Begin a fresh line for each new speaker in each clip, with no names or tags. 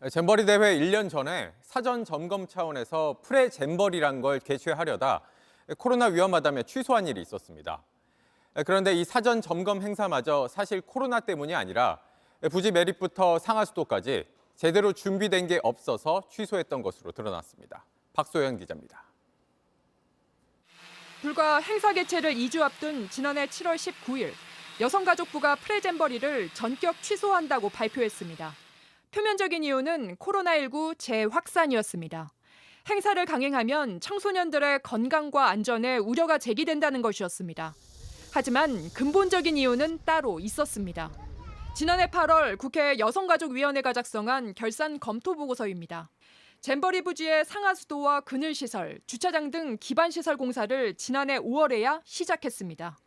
잼버리 대회 1년 전에 사전 점검 차원에서 프레잼버리란 걸 개최하려다 코로나 위험하다며 취소한 일이 있었습니다. 그런데 이 사전 점검 행사마저 사실 코로나 때문이 아니라 부지 매립부터 상하수도까지 제대로 준비된 게 없어서 취소했던 것으로 드러났습니다. 박소연 기자입니다.
불과 행사 개최를 2주 앞둔 지난해 7월 19일, 여성가족부가 프레잼버리를 전격 취소한다고 발표했습니다. 표면적인 이유는 코로나19 재확산이었습니다. 행사를 강행하면 청소년들의 건강과 안전에 우려가 제기된다는 것이었습니다. 하지만 근본적인 이유는 따로 있었습니다. 지난해 8월 국회 여성가족위원회가 작성한 결산 검토 보고서입니다. 잼버리 부지의 상하수도와 그늘시설, 주차장 등 기반시설 공사를 지난해 5월에야 시작했습니다.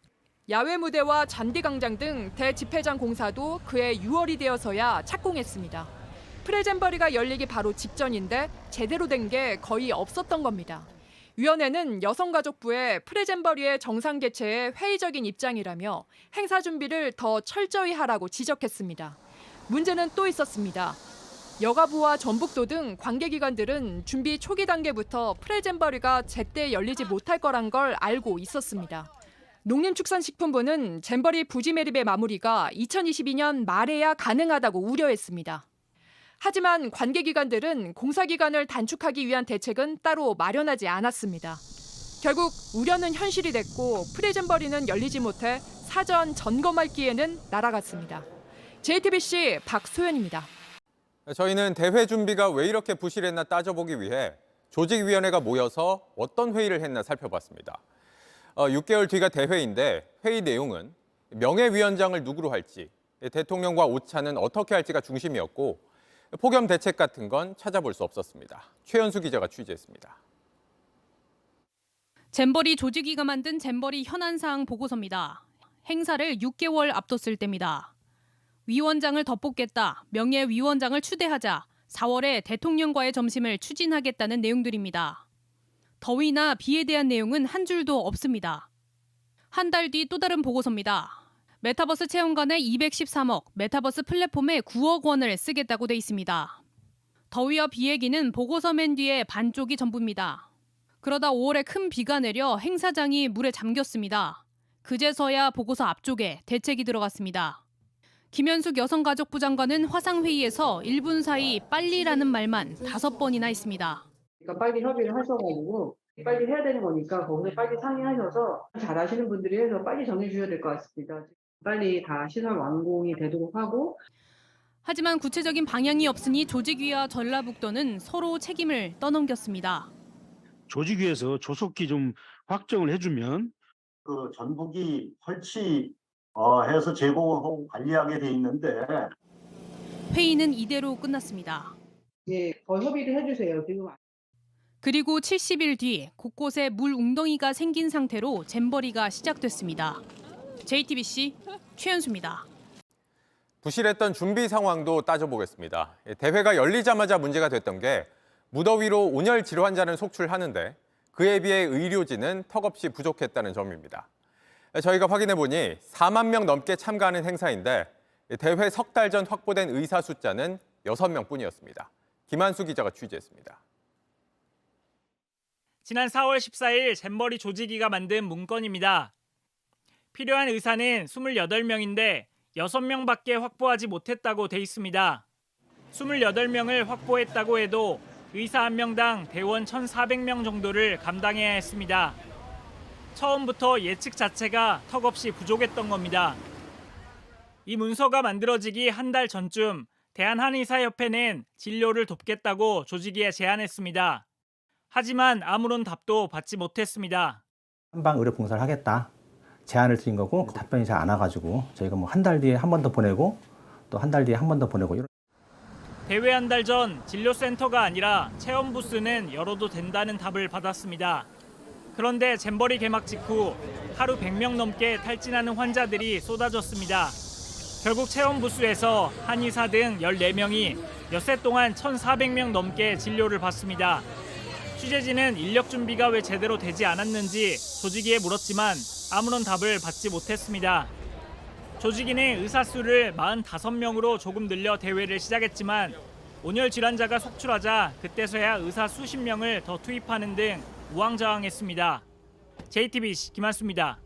야외 무대와 잔디광장 등 대집회장 공사도 그해 6월이 되어서야 착공했습니다. 프레잼버리가 열리기 바로 직전인데 제대로 된 게 거의 없었던 겁니다. 위원회는 여성가족부의 프레잼버리의 정상 개최에 회의적인 입장이라며 행사 준비를 더 철저히 하라고 지적했습니다. 문제는 또 있었습니다. 여가부와 전북도 등 관계기관들은 준비 초기 단계부터 프레잼버리가 제때 열리지 못할 거란 걸 알고 있었습니다. 농림축산식품부는 잼버리 부지 매립의 마무리가 2022년 말에야 가능하다고 우려했습니다. 하지만 관계기관들은 공사기간을 단축하기 위한 대책은 따로 마련하지 않았습니다. 결국 우려는 현실이 됐고 프레잼버리는 열리지 못해 사전 점검할 기회는 날아갔습니다. JTBC 박소연입니다.
저희는 대회 준비가 왜 이렇게 부실했나 따져보기 위해 조직위원회가 모여서 어떤 회의를 했나 살펴봤습니다. 6개월 뒤가 대회인데 회의 내용은 명예위원장을 누구로 할지, 대통령과 오차는 어떻게 할지가 중심이었고 폭염 대책 같은 건 찾아볼 수 없었습니다. 최연수 기자가 취재했습니다.
잼버리 조직위가 만든 잼버리 현안사항 보고서입니다. 행사를 6개월 앞뒀을 때입니다. 위원장을 더 뽑겠다, 명예위원장을 추대하자, 4월에 대통령과의 점심을 추진하겠다는 내용들입니다. 더위나 비에 대한 내용은 한 줄도 없습니다. 한 달 뒤 또 다른 보고서입니다. 메타버스 체험관에 213억, 메타버스 플랫폼에 9억 원을 쓰겠다고 돼 있습니다. 더위와 비 얘기는 보고서 맨 뒤에 반쪽이 전부입니다. 그러다 5월에 큰 비가 내려 행사장이 물에 잠겼습니다. 그제서야 보고서 앞쪽에 대책이 들어갔습니다. 김현숙 여성가족부 장관은 화상회의에서 1분 사이 빨리라는 말만 5번이나 했습니다.
그러니까 빨리 협의를 하셔가지고 빨리 해야 되는 거니까 거기서 빨리 상의하셔서 잘하시는 분들이 해서 빨리 정해주셔야 될 것 같습니다. 빨리 다 시설 완공이 되도록 하고.
하지만 구체적인 방향이 없으니 조직위와 전라북도는 서로 책임을 떠넘겼습니다.
조직위에서 조속히 좀 확정을 해주면
그 전북이 설치해서 제공하고 관리하게 돼 있는데
회의는 이대로 끝났습니다.
예, 더 협의를 해주세요. 지금.
그리고 70일 뒤 곳곳에 물 웅덩이가 생긴 상태로 잼버리가 시작됐습니다. JTBC 최연수입니다.
부실했던 준비 상황도 따져보겠습니다. 대회가 열리자마자 문제가 됐던 게 무더위로 온열 질환자는 속출하는데 그에 비해 의료진은 턱없이 부족했다는 점입니다. 저희가 확인해보니 4만 명 넘게 참가하는 행사인데 대회 석 달 전 확보된 의사 숫자는 6명뿐이었습니다. 김한수 기자가 취재했습니다.
지난 4월 14일 잼버리 조직위가 만든 문건입니다. 필요한 의사는 28명인데 6명밖에 확보하지 못했다고 돼 있습니다. 28명을 확보했다고 해도 의사 1명당 대원 1,400명 정도를 감당해야 했습니다. 처음부터 예측 자체가 턱없이 부족했던 겁니다. 이 문서가 만들어지기 한 달 전쯤 대한한의사협회는 진료를 돕겠다고 조직위에 제안했습니다. 하지만 아무런 답도 받지 못했습니다.
한방 의료 봉사를 하겠다 제안을 드린 거고 답변이 잘 안 와가지고 저희가 뭐 한 달 뒤에 한 번 더 보내고 또 한 달 뒤에 한 번 더 보내고.
대회 한 달 전 진료센터가 아니라 체험 부스는 열어도 된다는 답을 받았습니다. 그런데 잼버리 개막 직후 하루 100명 넘게 탈진하는 환자들이 쏟아졌습니다. 결국 체험 부스에서 한의사 등 14명이 엿새 동안 1,400명 넘게 진료를 받습니다. 취재진은 인력 준비가 왜 제대로 되지 않았는지 조직위에 물었지만 아무런 답을 받지 못했습니다. 조직위는 의사 수를 45명으로 조금 늘려 대회를 시작했지만 온열 질환자가 속출하자 그때서야 의사 수십 명을 더 투입하는 등 우왕좌왕했습니다. JTBC 김한수입니다.